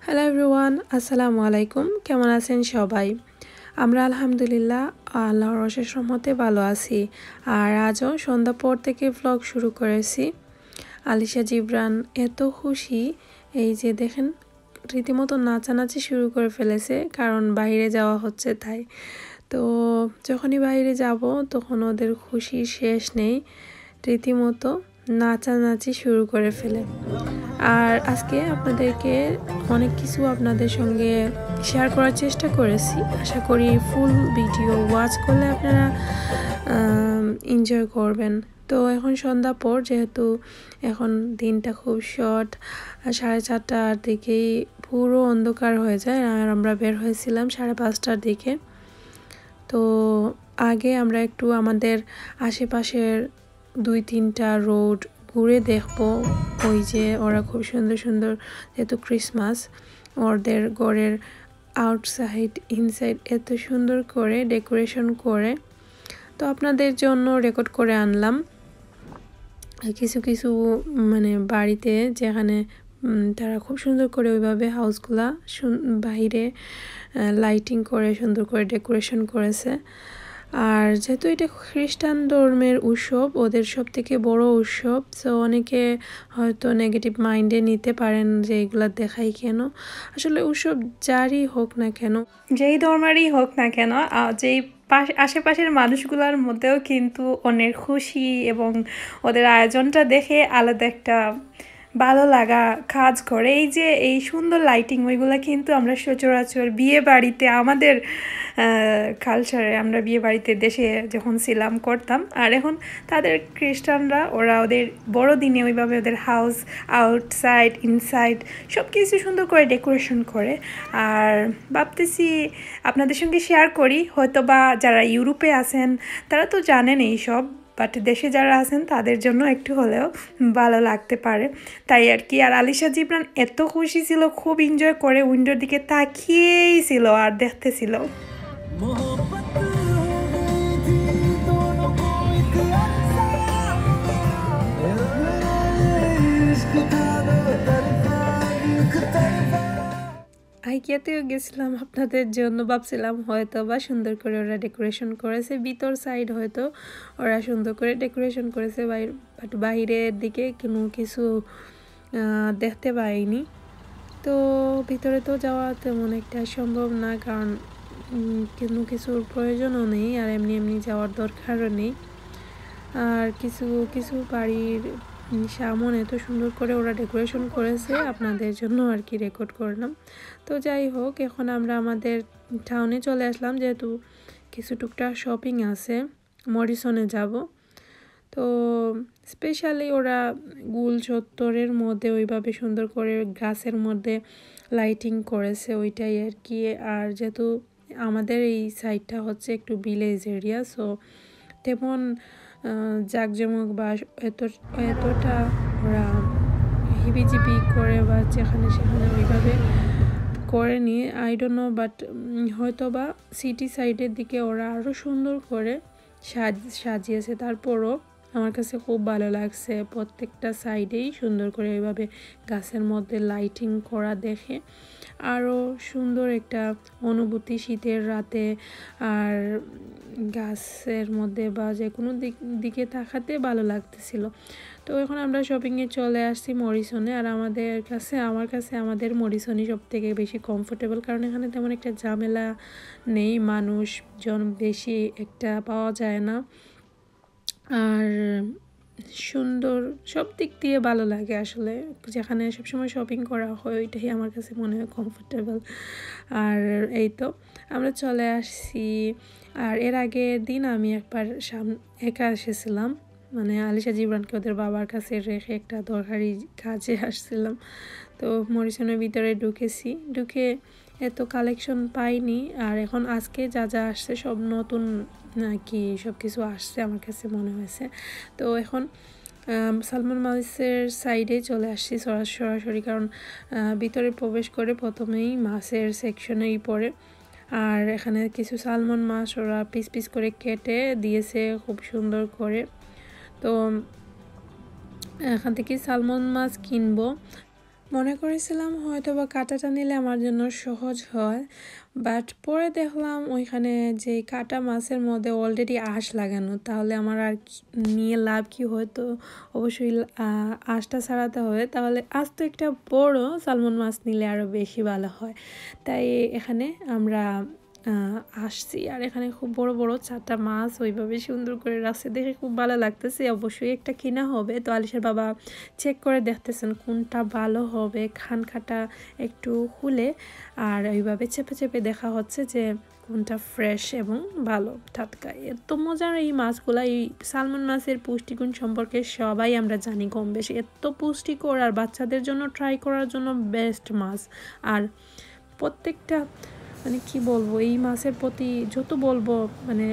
Hello everyone, আসসালামু আলাইকুম। কেমন আছেন সবাই? আমরা আলহামদুলিল্লাহ আল্লাহর অশেষ রহমতে ভালো আছি। আর আজও সন্ধ্যা পর থেকে ভ্লগ শুরু করেছি। আলিশা জিবরান এত খুশি, এই যে দেখেন রীতিমতো নাচানাচি শুরু করে ফেলেছে, কারণ বাইরে যাওয়া হচ্ছে তাই। তো যখনই বাইরে যাব তখন ওদের খুশির শেষ নেই, রীতিমতো নাচানাচি শুরু করে ফেলে। আর আজকে আপনাদেরকে অনেক কিছু আপনাদের সঙ্গে শেয়ার করার চেষ্টা করেছি। আশা করি ফুল ভিডিও ওয়াচ করলে আপনারা এনজয় করবেন। তো এখন সন্ধ্যা পর, যেহেতু এখন দিনটা খুব শর্ট, 4:30টার দিকেই পুরো অন্ধকার হয়ে যায়। আর আমরা বের হয়েছিলাম 5:30টার দিকে। তো আগে আমরা একটু আমাদের আশেপাশের 2-3টা রোড ঘুরে দেখবো। ওই যে ওরা খুব সুন্দর সুন্দর, যেহেতু ক্রিসমাস, ওদের ঘরের আউটসাইড ইনসাইড এত সুন্দর করে ডেকোরেশন করে, তো আপনাদের জন্য রেকর্ড করে আনলাম কিছু কিছু মানে বাড়িতে, যেখানে তারা খুব সুন্দর করে ওইভাবে হাউসগুলা বাইরে লাইটিং করে সুন্দর করে ডেকোরেশন করেছে। আর যেহেতু এটা খ্রিস্টান ধর্মের উৎসব, ওদের সব থেকে বড় উৎসব, সো অনেকে হয়তো নেগেটিভ মাইন্ডে নিতে পারেন যে এগুলা দেখাই কেন। আসলে উৎসব যারই হোক না কেন, যেই ধর্মেরই হোক না কেন, যেই আশেপাশের মানুষগুলোর মধ্যেও কিন্তু অনেক খুশি, এবং ওদের আয়োজনটা দেখে আলাদা একটা ভালো লাগা কাজ করে। এই যে এই সুন্দর লাইটিং, ওইগুলো কিন্তু আমরা সচরাচর বিয়ে বাড়িতে, আমাদের কালচারে আমরা বিয়ে বাড়িতে দেশে যখন ছিলাম করতাম। আর এখন তাদের খ্রিস্টানরা, ওরা ওদের বড়দিনে ওইভাবে ওদের হাউস আউটসাইড ইনসাইড সব কিছু সুন্দর করে ডেকোরেশন করে। আর ভাবতেছি আপনাদের সঙ্গে শেয়ার করি, হয়তো বা যারা ইউরোপে আছেন তারা তো জানেন এই সব, বাট দেশে যারা আছেন তাদের জন্য একটু হলেও ভালো লাগতে পারে, তাই আর কি। আর আলিশা জিবরান এত খুশি ছিল, খুব এনজয় করে উইন্ডোর দিকে তাকিয়েই ছিল আর দেখতেছিল। আইকিয়াতেও গেছিলাম আপনাদের জন্য, ভাবছিলাম হয়তো বা সুন্দর করে ওরা ডেকোরেশন করেছে, ভিতর সাইড হয়তো ওরা সুন্দর করে ডেকোরেশন করেছে, বাট বাইরের দিকে কোনো কিছু দেখতে পাইনি। তো ভিতরে তো যাওয়া তেমন একটা সম্ভব না, কারণ কোনো কিছুর প্রয়োজনও নেই, আর এমনি এমনি যাওয়ার দরকারও নেই। আর কিছু কিছু বাড়ির সামনে এত সুন্দর করে ওরা ডেকোরেশন করেছে, আপনাদের জন্য আর কি রেকর্ড করলাম। তো যাই হোক, এখন আমরা আমাদের টাউনে চলে আসলাম, যেহেতু কিছু টুকটাক শপিং আছে, মরিসনে যাব। তো স্পেশালি ওরা গুল চত্বরের মধ্যে ওইভাবে সুন্দর করে গাছের মধ্যে লাইটিং করেছে, ওইটাই আর কি। আর যেহেতু আমাদের এই সাইডটা হচ্ছে একটু ভিলেজ এরিয়া, সো তেমন জাঁকজমক বা এতটা ওরা হিবিজিবি করে বা যেখানে সেখানে ওইভাবে করেনি, আই ডোন্ট নো, বাট হয়তো বা সিটি সাইডের দিকে ওরা আরও সুন্দর করে সাজিয়েছে। তারপরও আমার কাছে খুব ভালো লাগছে, প্রত্যেকটা সাইডেই সুন্দর করে এইভাবে গাছের মধ্যে লাইটিং করা দেখে আরও সুন্দর একটা অনুভূতি শীতের রাতে। আর গাছের মধ্যে বা যে কোনো দিকে তাকাতে ভালো লাগতেছিল। তো এখন আমরা শপিংয়ে চলে আসছি মরিসনে। আর আমার কাছে আমাদের মরিসনই সব থেকে বেশি কমফোর্টেবল, কারণ এখানে তেমন একটা ঝামেলা নেই, মানুষজন বেশি একটা পাওয়া যায় না, আর সুন্দর সব দিক দিয়ে ভালো লাগে। আসলে যেখানে সবসময় শপিং করা হয় ওইটাই আমার কাছে মনে হয় কমফোর্টেবল। আর এই তো আমরা চলে আসছি। আর এর আগের দিন আমি একবার একা এসেছিলাম, মানে আলিশা জিবরানকে ওদের বাবার কাছে রেখে একটা দরকারি কাজে আসছিলাম। তো মরিসনের ভিতরে ঢুকে এত কালেকশন পাইনি। আর এখন আজকে যা যা আসছে সব নতুন নাকি সব কিছু আসছে আমার কাছে মনে হয়েছে। তো এখন সালমন মাছের সাইডে চলে আসছি সরাসরি, কারণ ভিতরে প্রবেশ করে প্রথমেই মাছের সেকশনেই পড়ে। আর এখানে কিছু সালমন মাছ ওরা পিস পিস করে কেটে দিয়েছে খুব সুন্দর করে। তো এখান থেকে সালমন মাছ কিনবো। মনে করেছিলাম হয়তো বা কাঁটাটা নিলে আমার জন্য সহজ হয়, বাট পরে দেখলাম ওইখানে যে কাটা মাছের মধ্যে অলরেডি আঁশ লাগানো, তাহলে আমার আর নিয়ে লাভ কি? হয়তো অবশ্যই আঁশটা ছাড়াতে হবে। তাহলে আজ তো একটা বড় সালমন মাছ নিলে আরও বেশি ভালো হয়। তাই এখানে আমরা আসছি, আর এখানে খুব বড় বড় 4টা মাছ ওইভাবে সুন্দর করে রাখছে, দেখে খুব ভালো লাগতেছে। অবশ্যই একটা কিনা হবে। তো আলিশার বাবা চেক করে দেখতেছেন কোনটা ভালো হবে, খানকাটা একটু খুলে আর ওইভাবে চেপে চেপে দেখা হচ্ছে যে কোনটা ফ্রেশ এবং ভালো টাটকা। এত মজার এই মাছগুলো। এই সালমন মাছের পুষ্টিগুণ সম্পর্কে সবাই আমরা জানি কম বেশি, এত পুষ্টিকর আর বাচ্চাদের জন্য ট্রাই করার জন্য বেস্ট মাছ। আর প্রত্যেকটা মানে কি বলবো, এই মাছের প্রতি যত বলবো মানে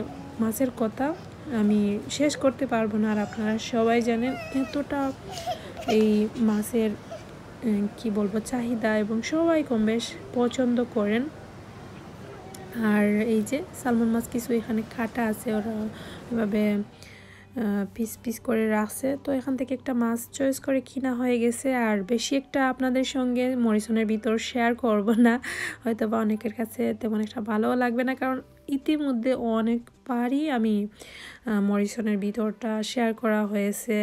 মাছের কথা আমি শেষ করতে পারবো না। আর আপনারা সবাই জানেন এতটা এই মাছের কি বলবো চাহিদা, এবং সবাই কম বেশ পছন্দ করেন। আর এই যে সালমন মাছ কিছু এখানে কাটা আছে, ওরা এভাবে পিস পিস করে রাখছে। তো এখান থেকে একটা মাছ চয়েস করে কিনা হয়ে গেছে। আর বেশি একটা আপনাদের সঙ্গে মরিসনের ভিতর শেয়ার করব না, হয়তো বা অনেকের কাছে তেমন একটা ভালোও লাগবে না, কারণ ইতিমধ্যে অনেকবারই আমি মরিসনের ভিতরটা শেয়ার করা হয়েছে।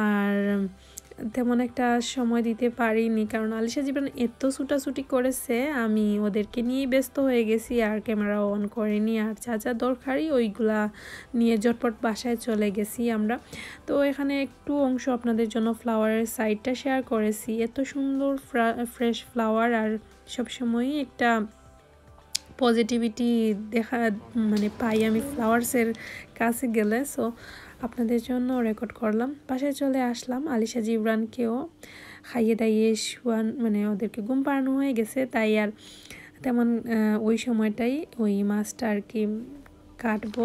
আর তেমন একটা সময় দিতে পারিনি, কারণ আলিশা জীবন এত ছুটাছুটি করেছে, আমি ওদেরকে নিয়েই ব্যস্ত হয়ে গেছি আর ক্যামেরা অন করিনি। আর যা যা দরকারি ওইগুলা নিয়ে ঝটপট বাসায় চলে গেছি আমরা। তো এখানে একটু অংশ আপনাদের জন্য ফ্লাওয়ারের সাইডটা শেয়ার করেছি। এত সুন্দর ফ্রেশ ফ্লাওয়ার, আর সবসময়ই একটা পজিটিভিটি দেখা মানে পাই আমি ফ্লাওয়ার্সের কাছে গেলে। সো আপনাদের জন্য রেকর্ড করলাম। বাসায় চলে আসলাম, আলিশা জিবরানকেও খাইয়ে দাইয়ে শুয়ান মানে ওদেরকে ঘুম পাড়ানো হয়ে গেছে, তাই আর তেমন ওই সময়টাই ওই মাছটা আর কি কাটবো।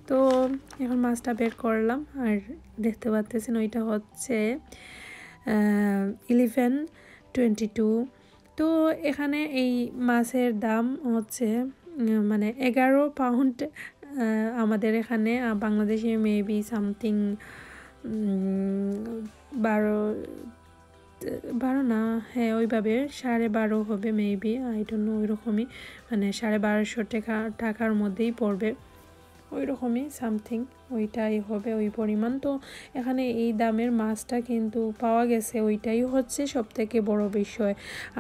তো এখন মাছটা বের করলাম, আর দেখতে পাচ্ছেন ওইটা হচ্ছে 1122। তো এখানে এই মাছের দাম হচ্ছে মানে 11 পাউন্ড। আমাদের এখানে বাংলাদেশে মেবি সামথিং 12 না, হ্যাঁ ওইভাবে 12.5 হবে মেবি, আই ডোন্ট নো, ওইরকমই মানে 1250 টাকার মধ্যেই পড়বে, ওই রকমই সামথিং ওইটাই হবে ওই পরিমাণ। তো এখানে এই দামের মাছটা কিন্তু পাওয়া গেছে, ওইটাই হচ্ছে সব থেকে বড় বিষয়।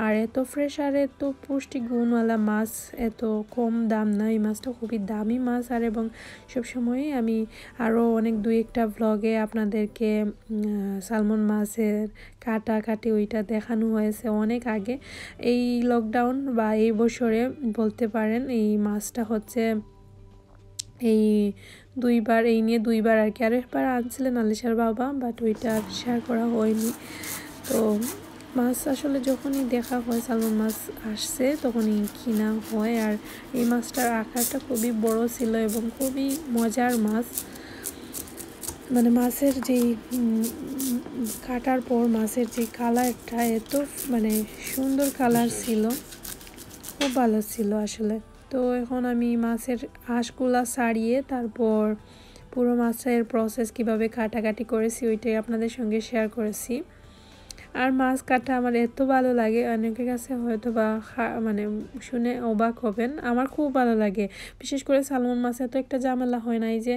আর এত ফ্রেশ আর এত পুষ্টিগুণওয়ালা মাছ, এত কম দাম না, এই মাছটা খুবই দামি মাছ। আর এবং সবসময়ই আমি আরও অনেক 2-1টা ভ্লগে আপনাদেরকে সালমন মাছের কাটাকাটি ওইটা দেখানো হয়েছে অনেক আগে। এই লকডাউন বা এই বছরে বলতে পারেন এই মাছটা হচ্ছে এই নিয়ে দুইবার আর কি। আর একবার আনছিলেন আলিশার বাবা, বাট ওইটা আর শেয়ার করা হয়নি। তো মাছ আসলে যখনই দেখা হয় সালমন মাছ আসছে তখনই কিনা হয়। আর এই মাছটার আকারটা খুবই বড় ছিল এবং খুবই মজার মাছ। মানে মাছের যেই কাটার পর মাছের যে কালারটা এত মানে সুন্দর কালার ছিল, খুব ভালো ছিল আসলে। তো এখন আমি মাছের আঁশগুলা ছাড়িয়ে তারপর পুরো মাছের প্রসেস কিভাবে কাটাকাটি করেছি ওইটাই আপনাদের সঙ্গে শেয়ার করেছি। আর মাছ কাটা আমার এত ভালো লাগে, অনেকের কাছে হয়তো বা মানে শুনে অবাক হবেন, আমার খুব ভালো লাগে। বিশেষ করে সালমন মাছে তো একটা ঝামেলা হয় না, এই যে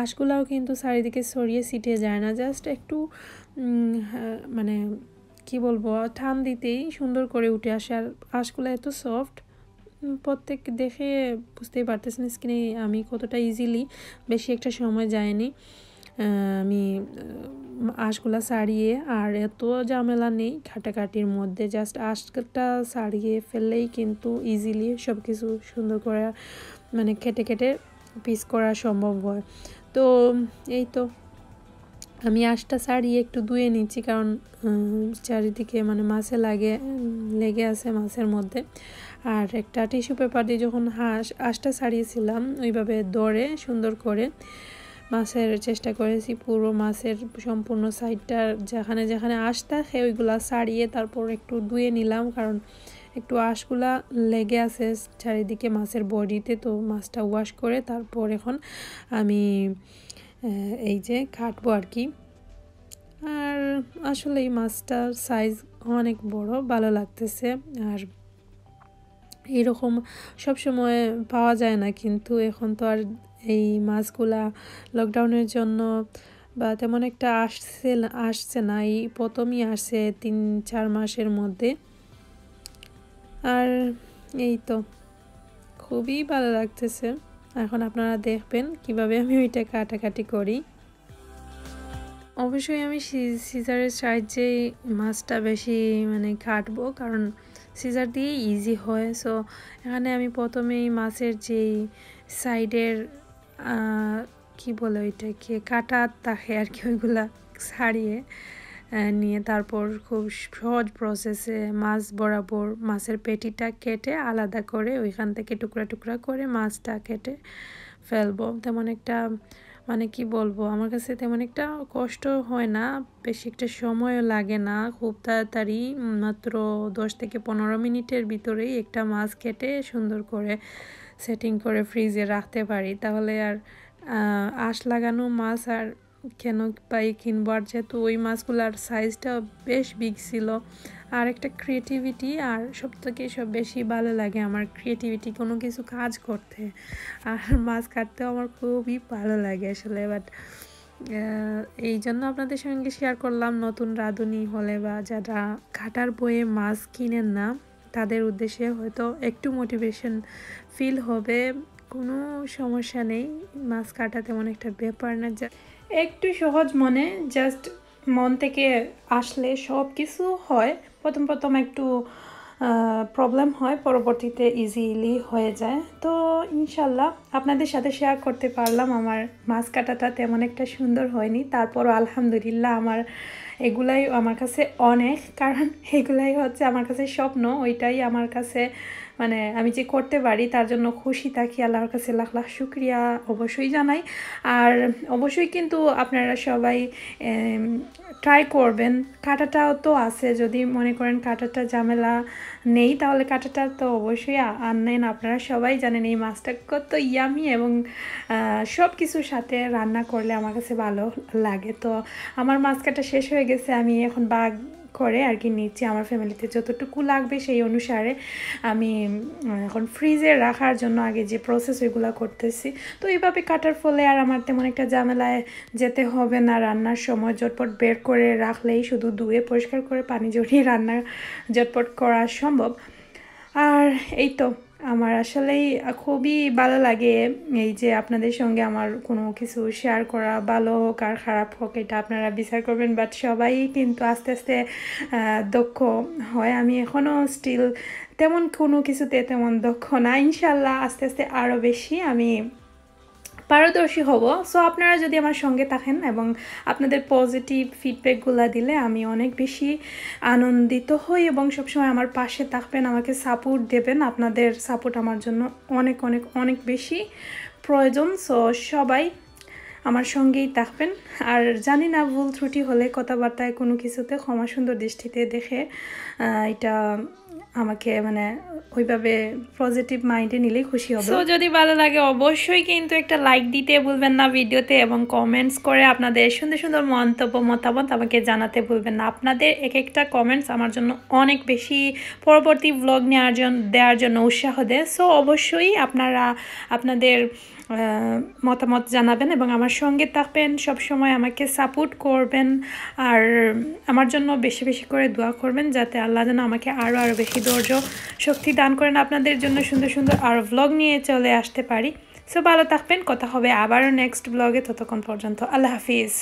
আঁশগুলাও কিন্তু চারিদিকে ছড়িয়ে ছিটিয়ে যায় না, জাস্ট একটু মানে কি বলবো টান দিতেই সুন্দর করে উঠে আসে। আর আঁশগুলো এত সফট, প্রত্যেক দেখে বুঝতেই পারতেছেন স্কিনে আমি কতটা ইজিলি, বেশি একটা সময় যায়নি আমি আঁশগুলা ছাড়িয়ে। আর এত ঝামেলা নেই কাটাকাটির মধ্যে, জাস্ট আঁশটা ছাড়িয়ে ফেললেই কিন্তু ইজিলি সব কিছু সুন্দর করে মানে কেটে কেটে পিস করা সম্ভব হয়। তো এই তো আমি আঁশটা ছাড়িয়ে একটু ধুয়ে নিচ্ছি, কারণ চারিদিকে মানে মাছে লেগে আছে মাছের মধ্যে। আর একটা টিস্যু পেপার দিয়ে যখন আঁশটা ছাড়িয়েছিলাম ওইভাবে দরে সুন্দর করে মাছের চেষ্টা করেছি পুরো মাছের সম্পূর্ণ সাইডটা যেখানে যেখানে আঁশ থাকে ওইগুলা ছাড়িয়ে তারপর একটু ধুয়ে নিলাম, কারণ একটু আঁশগুলা লেগে আছে চারিদিকে মাছের বডিতে। তো মাছটা ওয়াশ করে তারপর এখন আমি এই যে কাটবো আর কি। আর আসলে এই মাছটার সাইজ অনেক বড়, ভালো লাগতেছে। আর এরকম সবসময় পাওয়া যায় না, কিন্তু এখন তো আর এই মাছগুলা লকডাউনের জন্য বা তেমন একটা আসছে না, এই প্রথমই আসছে 3-4 মাসের মধ্যে। আর এই তো খুবই ভালো লাগতেছে। এখন আপনারা দেখবেন কিভাবে আমি ওইটা কাটাকাটি করি। অবশ্যই আমি সিজারের সাহায্যে মাছটা বেশি কাটবো, কারণ সিজার দিয়ে ইজি হয়। সো এখানে আমি প্রথমেই মাছের যেই সাইডের কি বলে ওইটাকে কাটা থাকে আর কি, ওইগুলা ছাড়িয়ে নিয়ে তারপর খুব সহজ প্রসেসে মাছ বরাবর মাছের পেটিটা কেটে আলাদা করে ওইখান থেকে টুকরা টুকরা করে মাছটা কেটে ফেলবো। তেমন একটা কি বলবো, আমার কাছে তেমন একটা কষ্ট হয় না, বেশি একটা সময়ও লাগে না, খুব তাড়াতাড়ি মাত্র 10 থেকে 15 মিনিটের ভিতরেই একটা মাছ কেটে সুন্দর করে সেটিং করে ফ্রিজে রাখতে পারি। তাহলে আর আঁশ লাগানো মাছ আর কেন পাই কিনবো। আর যেহেতু ওই মাছগুলার সাইজটা বেশ বিগ ছিল। আর একটা ক্রিয়েটিভিটি, আর সব থেকে বেশি ভালো লাগে আমার ক্রিয়েটিভিটি কোনো কিছু কাজ করতে, আর মাছ কাটতেও আমার খুবই ভালো লাগে আসলে। বাট এই জন্য আপনাদের সঙ্গে শেয়ার করলাম, নতুন রাঁধুনি হলে বা যারা কাটার বইয়ে মাছ কিনেন না তাদের উদ্দেশ্যে হয়তো একটু মোটিভেশন ফিল হবে। কোনো সমস্যা নেই, মাছ কাটা তেমন একটা ব্যাপার না, একটু সহজ মনে, জাস্ট মন থেকে আসলে সব কিছু হয়। প্রথম একটু প্রবলেম হয়, পরবর্তীতে ইজিলি হয়ে যায়। তো ইনশাল্লাহ আপনাদের সাথে শেয়ার করতে পারলাম। আমার মাছ কাটাটা তেমন একটা সুন্দর হয়নি, তারপরও আলহামদুলিল্লাহ আমার এগুলাই আমার কাছে অনেক, কারণ এগুলাই হচ্ছে আমার কাছে স্বপ্ন। ওইটাই আমার কাছে আমি যে করতে পারি তার জন্য খুশি থাকি, আল্লাহর কাছে লাখ লাখ শুকরিয়া অবশ্যই জানাই। আর অবশ্যই কিন্তু আপনারা সবাই ট্রাই করবেন। কাটাটাও তো আছে, যদি মনে করেন কাটাটা ঝামেলা নেই তাহলে কাটাটা তো অবশ্যই আনেন। আপনারা সবাই জানেন এই মাছটা কত ইয়ামি, এবং সব কিছুর সাথে রান্না করলে আমার কাছে ভালো লাগে। তো আমার মাছ কাটা শেষ হয়ে গেছে, আমি এখন বাগ করে আর কি নিচ্ছি। আমার ফ্যামিলিতে যতটুকু লাগবে সেই অনুসারে আমি এখন ফ্রিজে রাখার জন্য আগে যে প্রসেস ওইগুলো করতেছি। তো এইভাবে কাটার ফলে আর আমার তেমন একটা ঝামেলায় যেতে হবে না। রান্নার সময় ঝটপট বের করে রাখলেই, শুধু ধুয়ে পরিষ্কার করে পানি ঝরিয়ে রান্না ঝটপট করা সম্ভব। আর এই তো আমার আসলেই খুবই ভালো লাগে এই যে আপনাদের সঙ্গে আমার কোনো কিছু শেয়ার করা, ভালো হোক আর খারাপ হোক এটা আপনারা বিচার করবেন। বাট সবাই কিন্তু আস্তে আস্তে দক্ষ হয়। আমি এখনও স্টিল তেমন কোনো কিছুতে তেমন দক্ষ না, ইনশাল্লাহ আস্তে আস্তে আরও বেশি আমি পারদর্শী হব। সো আপনারা যদি আমার সঙ্গে থাকেন এবং আপনাদের পজিটিভ ফিডব্যাকগুলো দিলে আমি অনেক বেশি আনন্দিত হই, এবং সবসময় আমার পাশে থাকবেন, আমাকে সাপোর্ট দেবেন। আপনাদের সাপোর্ট আমার জন্য অনেক অনেক অনেক বেশি প্রয়োজন। সো সবাই আমার সঙ্গেই থাকবেন। আর জানি না ভুল ত্রুটি হলে কথাবার্তায় কোনো কিছুতে ক্ষমা সুন্দর দৃষ্টিতে দেখে এটা আমাকে ওইভাবে পজিটিভ মাইন্ডে নিলেই খুশি হবে। সো যদি ভালো লাগে অবশ্যই কিন্তু একটা লাইক দিতে ভুলবেন না ভিডিওতে, এবং কমেন্টস করে আপনাদের সুন্দর সুন্দর মন্তব্য মতামত আমাকে জানাতে ভুলবেন না। আপনাদের এক একটা কমেন্টস আমার জন্য অনেক বেশি পরবর্তী ব্লগ দেওয়ার জন্য উৎসাহ দেয়। সো অবশ্যই আপনারা আপনাদের মতামত জানাবেন এবং আমার সঙ্গে থাকবেন, সবসময় আমাকে সাপোর্ট করবেন, আর আমার জন্য বেশি বেশি করে দোয়া করবেন যাতে আল্লাহ যেন আমাকে আরও বেশি ধৈর্য শক্তি দান করেন, আপনাদের জন্য সুন্দর সুন্দর আরও ব্লগ নিয়ে চলে আসতে পারি। সো ভালো থাকবেন, কথা হবে আবারও নেক্সট ব্লগে। ততক্ষণ পর্যন্ত আল্লাহ হাফিজ।